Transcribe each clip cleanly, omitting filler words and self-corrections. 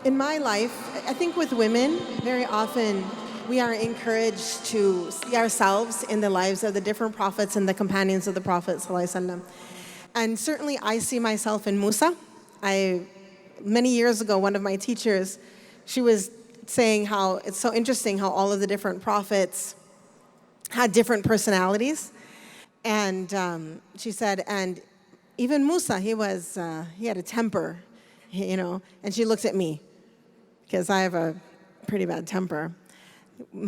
In my life, I think with women, very often we are encouraged to see ourselves in the lives of the different prophets and the companions of the Prophet ﷺ. And certainly I see myself in Musa. Many years ago, one of my teachers, she was saying how it's so interesting how all of the different prophets had different personalities. And she said, and even Musa, he had a temper, and she looked at me because I have a pretty bad temper.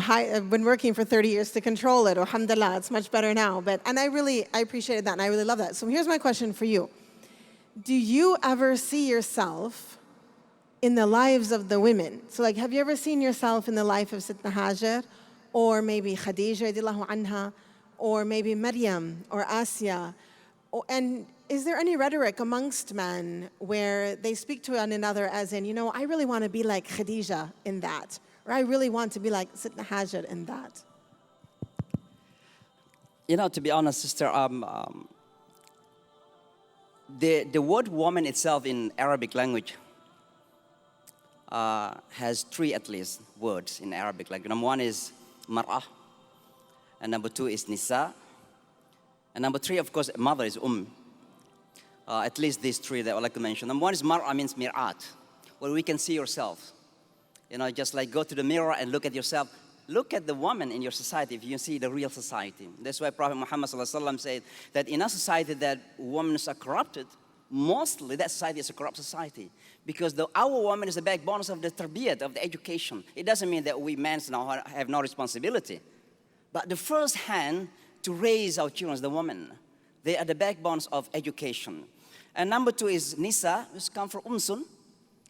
I've been working for 30 years to control it. Alhamdulillah, it's much better now. And I appreciated that, and I really love that. So here's my question for you. Do you ever see yourself in the lives of the women? So have you ever seen yourself in the life of Sittna Hajar, or maybe Khadija radiallahu anha, or maybe Maryam or Asya? And is there any rhetoric amongst men where they speak to one another as in, I really want to be like Khadija in that, or I really want to be like Sittna Hajar in that? To be honest, sister, the word woman itself in Arabic language has three at least words in Arabic language. Number one is mar'ah, and number two is nisa, and number three, of course, mother is at least these three that I would like to mention. Number one is mar'ah, means mir'at, where we can see yourself. Just like go to the mirror and look at yourself. Look at the woman in your society if you see the real society. That's why Prophet Muhammad ﷺ said that in a society that women are corrupted, mostly that society is a corrupt society. Because our woman is the backbone of the tarbiyat, of the education. It doesn't mean that we men now have no responsibility. But the first hand to raise our children is the woman. They are the backbones of education. And number two is nisa, which comes from unsun.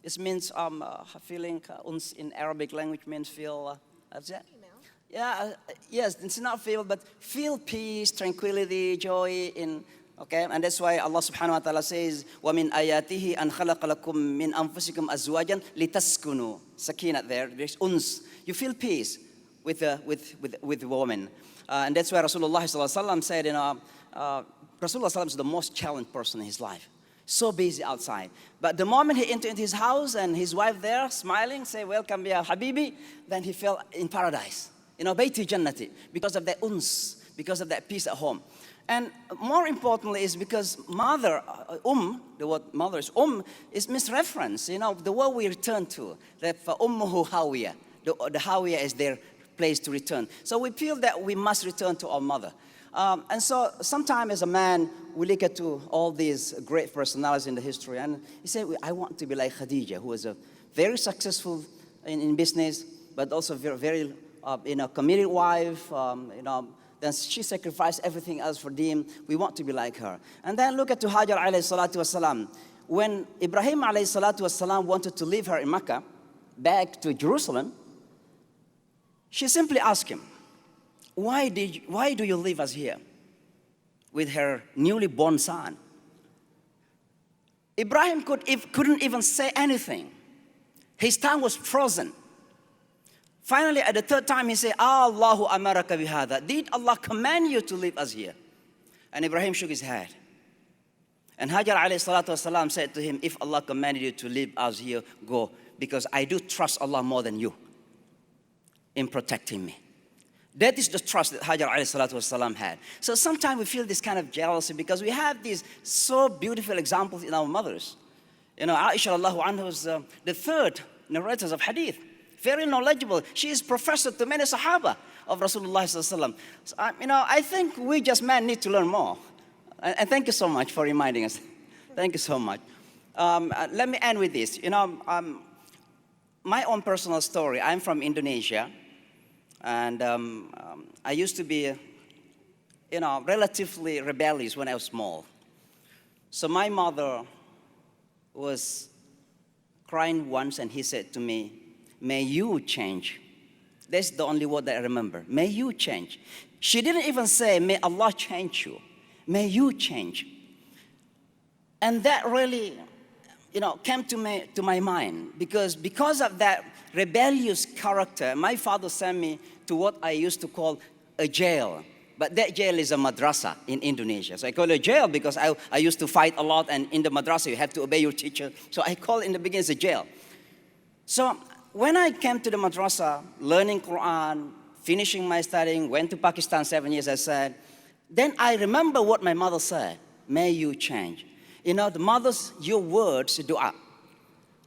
It means feeling, uns in Arabic language means feel, yes, it's not feel, but feel peace, tranquility, joy okay? And that's why Allah subhanahu wa ta'ala says, وَمِنْ آيَاتِهِ أَنْ خَلَقَ لَكُم مِّنْ أَنفُسِكُمْ أَزْوَاجًا لِتَسْكُنُوا. Sakinat there, there's uns. You feel peace with the woman. And that's why Rasulullah sallallahu alaihi wasallam said, Rasulullah sallallahu is the most challenged person in his life. So busy outside. But the moment he entered into his house and his wife there smiling, say, welcome ya Habibi, then he felt in paradise. Bayti Jannati, because of that uns, because of that peace at home. And more importantly is because mother, the word mother is is misreference. The word we return to, that for ummuhu hawiya, the hawiya is their place to return. So we feel that we must return to our mother. And so sometimes as a man, we look at all these great personalities in the history, and he said, I want to be like Khadija, who was a very successful in business, but also very committed wife. Then she sacrificed everything else for them. We want to be like her. And then look at Hajar alayhi salatu wasalam. When Ibrahim alayhi salatu wasalam wanted to leave her in Mecca, back to Jerusalem, she simply asked him, why do you leave us here with her newly born son? Ibrahim couldn't even say anything. His tongue was frozen. Finally, at the third time, he said, Allahu amaraka bihada. Did Allah command you to leave us here? And Ibrahim shook his head. And Hajar alayhi salatu wasalam said to him, if Allah commanded you to leave us here, go, because I do trust Allah more than you in protecting me. That is the trust that Hajar alayhi salatu wasalam had. So sometimes we feel this kind of jealousy because we have these so beautiful examples in our mothers. Aisha Allahu anha was the third narrators of hadith. Very knowledgeable. She is professor to many Sahaba of Rasulullah sallallahu alaihi wasallam. So, I think we just men need to learn more. And thank you so much for reminding us. Thank you so much. Let me end with this. My own personal story. I'm from Indonesia, and I used to be, relatively rebellious when I was small. So my mother was crying once, and he said to me, may you change. That's the only word that I remember. May you change. She didn't even say, may Allah change you. May you change. And that really, came to my mind because of that rebellious character, my father sent me to what I used to call a jail. But that jail is a madrasa in Indonesia. So I call it a jail because I used to fight a lot, and in the madrasa you have to obey your teacher. So I call it in the beginning a jail. So when I came to the madrasa, learning Quran, finishing my studying, went to Pakistan 7 years, I said, then I remember what my mother said, may you change. You know, the mothers, your words, dua.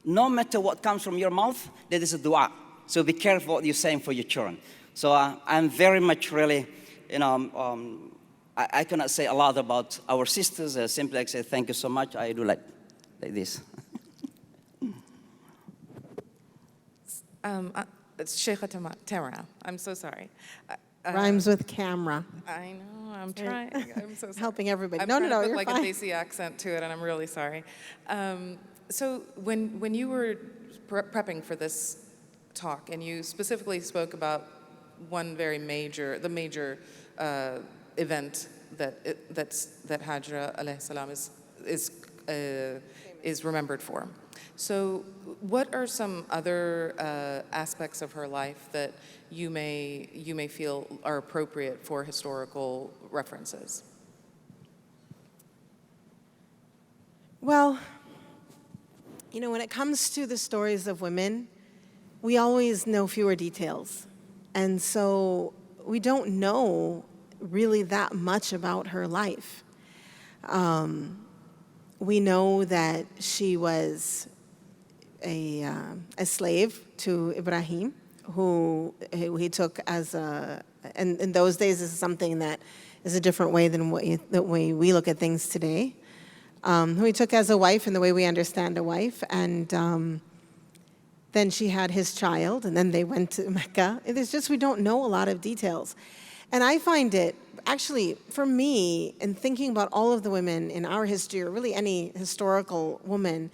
No matter what comes from your mouth, that is a dua. So be careful what you're saying for your children. So I'm very much really, you know, I cannot say a lot about our sisters. Simply I say thank you so much. I do like this. It's Sheikha Tamara. I'm so sorry. Rhymes with camera. I know, I'm trying. I'm so sorry. Helping everybody. I'm No, trying to put you're like fine. a Desi accent to it, and I'm really sorry. So when you were prepping for this talk, and you specifically spoke about one very major, the major event that Hajra alayhi salam is remembered for. So what are some other aspects of her life that you may feel are appropriate for historical references? Well, you know, when it comes to the stories of women, we always know fewer details. And so we don't know really that much about her life. We know that she was a slave to Ibrahim, who he took as a, and in those days this is something that is a different way than the way we look at things today, who he took as a wife in the way we understand a wife, and then she had his child, and then they went to Mecca. It's just we don't know a lot of details. And I find it, actually, for me, in thinking about all of the women in our history, or really any historical woman,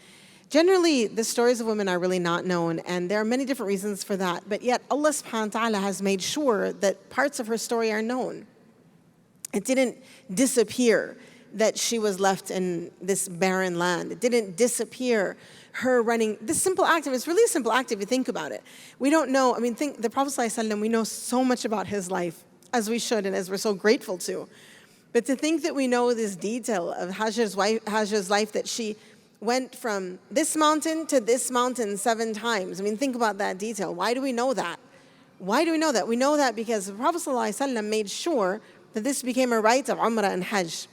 generally the stories of women are really not known, and there are many different reasons for that, but yet Allah subhanahu wa ta'ala has made sure that parts of her story are known. It didn't disappear that she was left in this barren land. It didn't disappear her running this simple act, and it's really a simple act if you think about it. We don't know, I mean, think the Prophet ﷺ, we know so much about his life, as we should and as we're so grateful to. But to think that we know this detail of Hajr's life, that she went from this mountain to this mountain 7 times. I mean, think about that detail. Why do we know that? Why do we know that? We know that because the Prophet ﷺ made sure that this became a rite of Umrah and Hajj.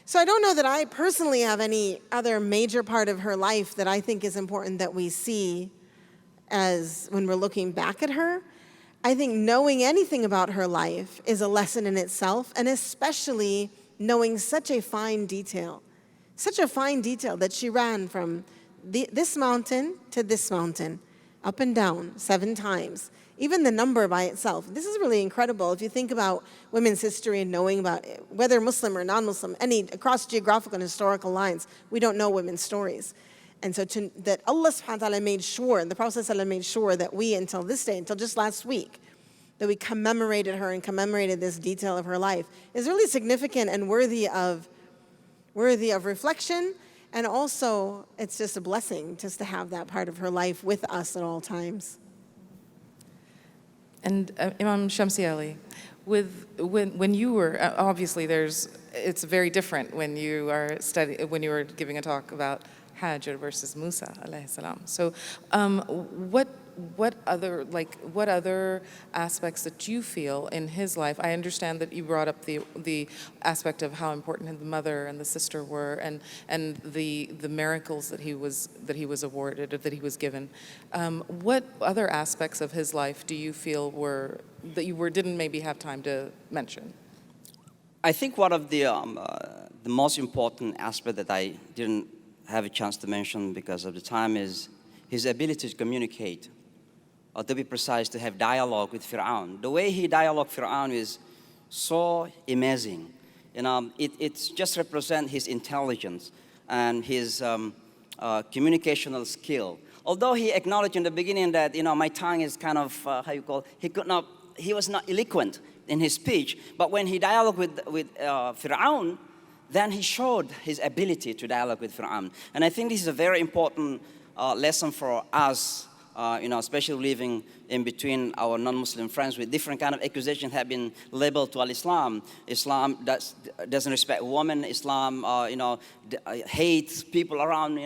So I don't know that I personally have any other major part of her life that I think is important that we see as when we're looking back at her. I think knowing anything about her life is a lesson in itself, and especially knowing such a fine detail that she ran from this mountain to this mountain, up and down 7 times. Even the number by itself. This is really incredible. If you think about women's history and knowing about it, whether Muslim or non-Muslim, across geographical and historical lines, we don't know women's stories. And so that Allah subhanahu wa ta'ala made sure, and the Prophet ﷺ made sure that we, until this day, until just last week, that we commemorated her and commemorated this detail of her life, is really significant and worthy of reflection. And also, it's just a blessing just to have that part of her life with us at all times. And Imam Shamsi Ali, when you were obviously it's very different when you were giving a talk about Hajar versus Musa alayhi salam. So what other aspects that you feel in his life? I understand that you brought up the aspect of how important the mother and the sister were, and the miracles that he was awarded, or that he was given. What other aspects of his life do you feel didn't maybe have time to mention? I think one of the most important aspect that I didn't have a chance to mention because of the time is his ability to communicate, or to be precise, to have dialogue with Fir'aun. The way he dialogued Fir'aun is so amazing. You know, it just represents his intelligence and his communicational skill. Although he acknowledged in the beginning that, you know, my tongue is kind of, he was not eloquent in his speech, but when he dialogued with Fir'aun, then he showed his ability to dialogue with Fir'aun. And I think this is a very important lesson for us, especially living in between our non-Muslim friends with different kind of accusations have been labeled to al-Islam. Islam doesn't respect women. Islam, hates people around.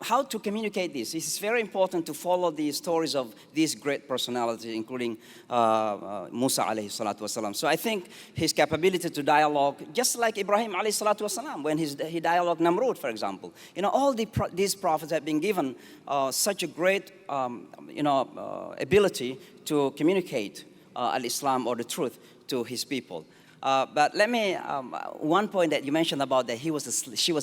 How to communicate this? It is very important to follow the stories of these great personalities, including Musa alayhi salatu wasalam. So I think his capability to dialogue, just like Ibrahim alayhi salatu wasalam, when he dialogued Namrud, for example. All these prophets have been given such a great, ability to communicate al-Islam or the truth to his people. But let me, one point that you mentioned about that she was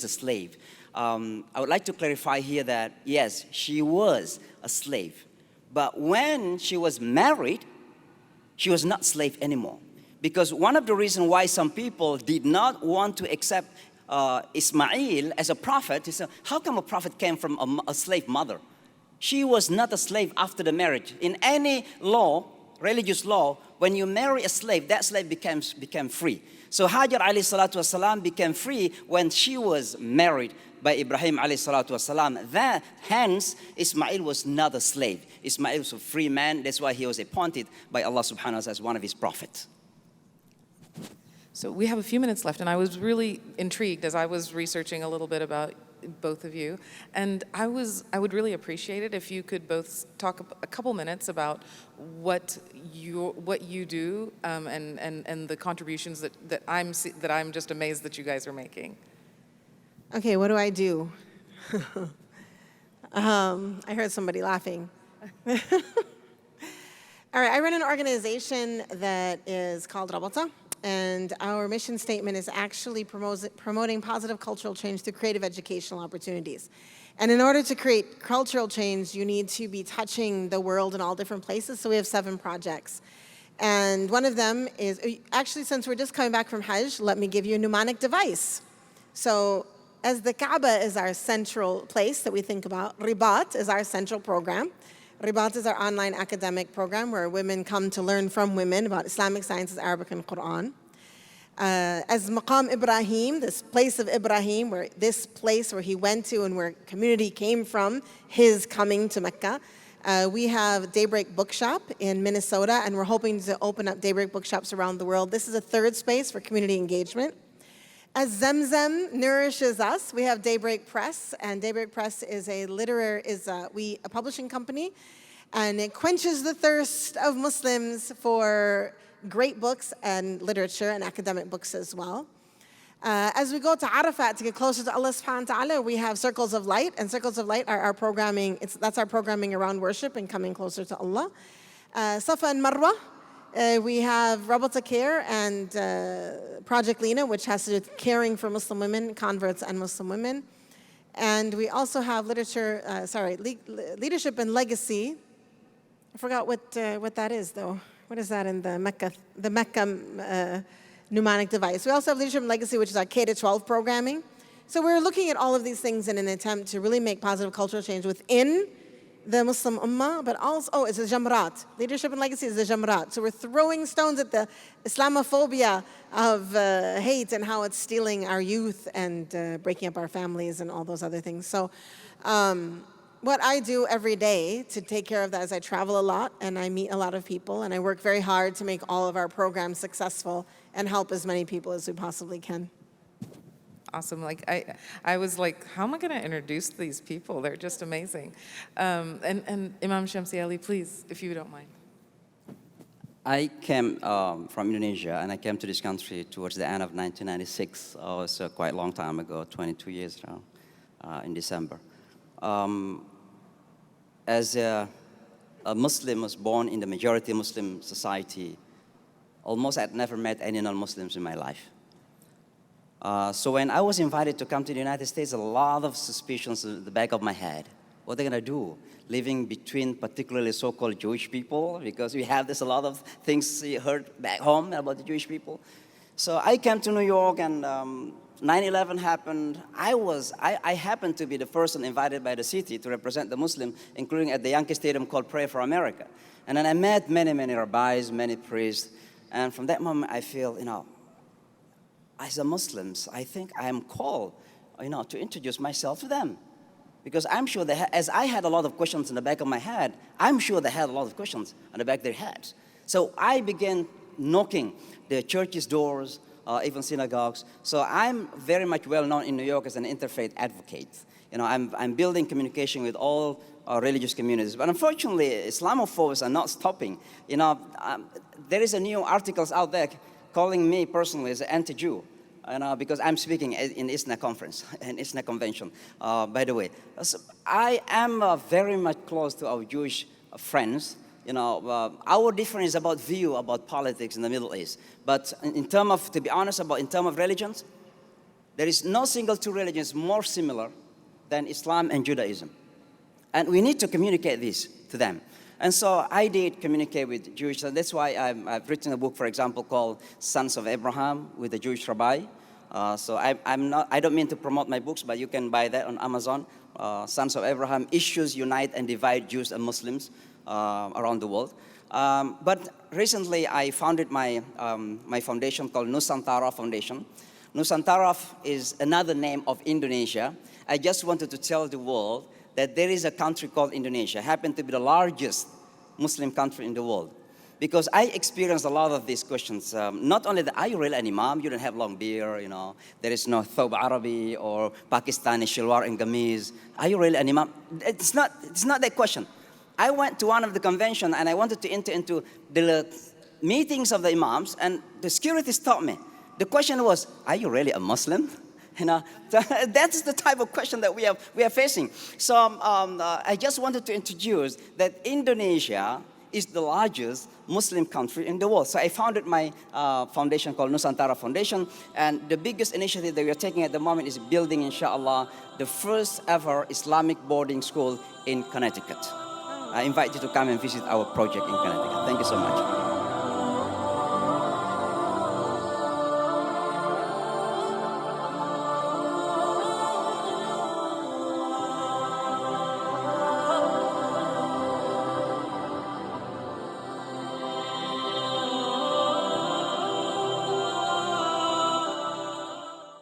a slave. I would like to clarify here that, yes, she was a slave. But when she was married, she was not slave anymore. Because one of the reasons why some people did not want to accept Ismail as a prophet is, how come a prophet came from a slave mother? She was not a slave after the marriage. In any law, religious law, when you marry a slave, that slave became free. So Hajar alayhi salatu wasalam became free when she was married by Ibrahim alayhi salatu wasalam. Hence, Ismail was not a slave. Ismail was a free man. That's why he was appointed by Allah subhanahu wa ta'ala as one of his prophets. So we have a few minutes left, and I was really intrigued as I was researching a little bit about both of you, and I would really appreciate it if you could both talk a couple minutes about what you do and the contributions that I'm just amazed that you guys are making. Okay, what do I do? I heard somebody laughing. All right, I run an organization that is called Rabata. And our mission statement is actually promoting positive cultural change through creative educational opportunities. And in order to create cultural change, you need to be touching the world in all different places. So we have 7 projects. And one of them is, actually, since we're just coming back from Hajj, let me give you a mnemonic device. So as the Kaaba is our central place that we think about, Ribat is our central program. Ribat is our online academic program where women come to learn from women about Islamic sciences, Arabic, and Quran. As Maqam Ibrahim, this place of Ibrahim, this place where he went to and where community came from, his coming to Mecca. We have Daybreak Bookshop in Minnesota, and we're hoping to open up Daybreak Bookshops around the world. This is a third space for community engagement. As Zamzam nourishes us, we have Daybreak Press, and Daybreak Press is a publishing company, and it quenches the thirst of Muslims for great books and literature and academic books as well. As we go to Arafat to get closer to Allah subhanahu wa ta'ala, we have Circles of Light, and Circles of Light are our programming. That's our programming around worship and coming closer to Allah. Safa and Marwa. We have Rabata Care and Project Lena, which has to do with caring for Muslim women, converts and Muslim women. And we also have Leadership and Legacy. I forgot what that is, though. What is that in the Mecca mnemonic device? We also have Leadership and Legacy, which is our K-12 programming. So we're looking at all of these things in an attempt to really make positive cultural change within the Muslim Ummah, but also, it's the Jamrat. Leadership and Legacy is the Jamrat. So we're throwing stones at the Islamophobia of hate and how it's stealing our youth and breaking up our families and all those other things. So what I do every day to take care of that is I travel a lot and I meet a lot of people and I work very hard to make all of our programs successful and help as many people as we possibly can. Awesome. I was like, how am I going to introduce these people? They're just amazing. And Imam Shamsi Ali, please, if you don't mind. I came from Indonesia, and I came to this country towards the end of 1996. It's quite a long time ago, 22 years now, in December. As a Muslim was born in the majority Muslim society, almost I'd never met any non-Muslims in my life. So when I was invited to come to the United States, a lot of suspicions in the back of my head. What are they going to do? Living between particularly so-called Jewish people, because we have a lot of things you heard back home about the Jewish people. So I came to New York, and 9/11 happened. I happened to be the person invited by the city to represent the Muslim, including at the Yankee Stadium called Pray for America. And then I met many, many rabbis, many priests. And from that moment, I feel, as a Muslim, I think I am called, to introduce myself to them. Because I'm sure as I had a lot of questions in the back of my head, I'm sure they had a lot of questions on the back of their heads. So I began knocking the churches' doors, even synagogues. So I'm very much well known in New York as an interfaith advocate. You know, I'm building communication with all religious communities. But unfortunately, Islamophobes are not stopping. You know, there is a new articles out there calling me personally as an anti-Jew. Because I'm speaking in ISNA conference, an ISNA convention, by the way. So I am very much close to our Jewish friends. You know, our difference is about view about politics in the Middle East. But in terms of, to be honest, in terms of religions, there is no single two religions more similar than Islam and Judaism. And we need to communicate this to them. And so I did communicate with Jewish, and that's why I've written a book, for example, called Sons of Abraham with a Jewish rabbi. So I don't mean to promote my books, but you can buy that on Amazon. Sons of Abraham, Issues Unite and Divide Jews and Muslims around the world. But recently I founded my foundation called Nusantara Foundation. Nusantara is another name of Indonesia. I just wanted to tell the world that there is a country called Indonesia, happened to be the largest Muslim country in the world. Because I experienced a lot of these questions. Not only that, are you really an imam? You don't have long beard, you know. There is no Thob Arabi or Pakistani Shilwar and Gamiz. Are you really an imam? It's not that question. I went to one of the convention and I wanted to enter into the meetings of the imams, and the security stopped me. The question was, are you really a Muslim? You know, that's the type of question that we are facing. So I just wanted to introduce that Indonesia is the largest Muslim country in the world. So I founded my foundation called Nusantara Foundation, and the biggest initiative that we are taking at the moment is building, inshallah, the first ever Islamic boarding school in Connecticut. I invite you to come and visit our project in Connecticut. Thank you so much.